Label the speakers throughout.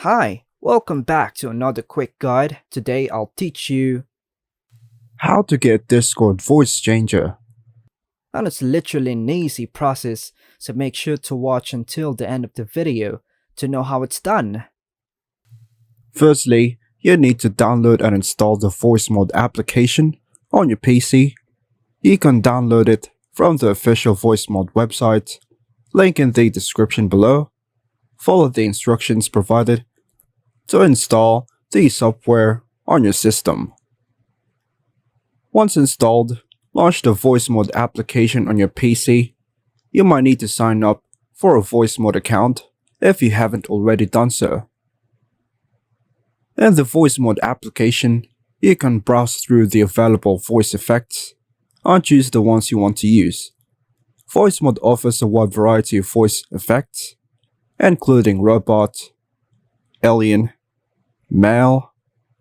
Speaker 1: Hi, welcome back to another quick guide. Today I'll teach you,
Speaker 2: How to get Discord voice changer.
Speaker 1: and it's literally an easy process, so make sure to watch until the end of the video to know how it's done.
Speaker 2: Firstly, you need to download and install the VoiceMod application on your PC. You can download it from the official VoiceMod website, link in the description below. Follow the instructions provided to install the software on your system. Once installed, launch the VoiceMod application on your PC. You might need to sign up for a VoiceMod account if you haven't already done so. In the VoiceMod application, you can browse through the available voice effects and choose the ones you want to use. VoiceMod offers a wide variety of voice effects, including robot, alien, male,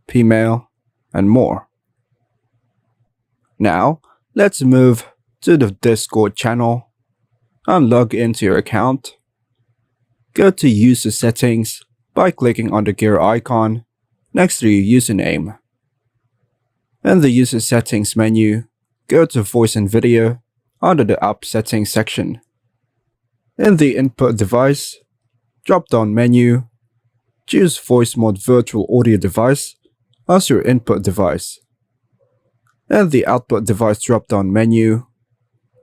Speaker 2: female, and more. Now, let's move to the Discord channel and log into your account. Go to User Settings by clicking on the gear icon next to your username. In the User Settings menu, go to Voice and Video under the App Settings section. In the Input Device drop-down menu, choose VoiceMod Virtual Audio Device as your input device. In the Output Device drop-down menu,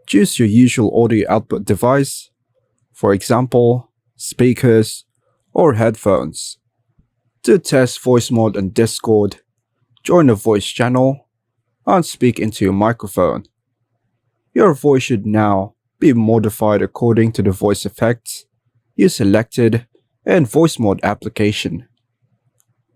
Speaker 2: choose your usual audio output device, for example, speakers or headphones. To test VoiceMod on Discord, join a voice channel and speak into your microphone. Your voice should now be modified according to the voice effects you selected in VoiceMod application.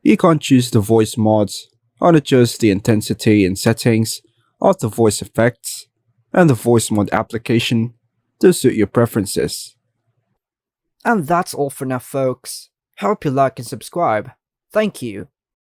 Speaker 2: You can choose the voice mods and adjust the intensity and settings of the voice effects and the VoiceMod application to suit your preferences.
Speaker 1: And that's all for now, folks. Hope you like and subscribe. Thank you.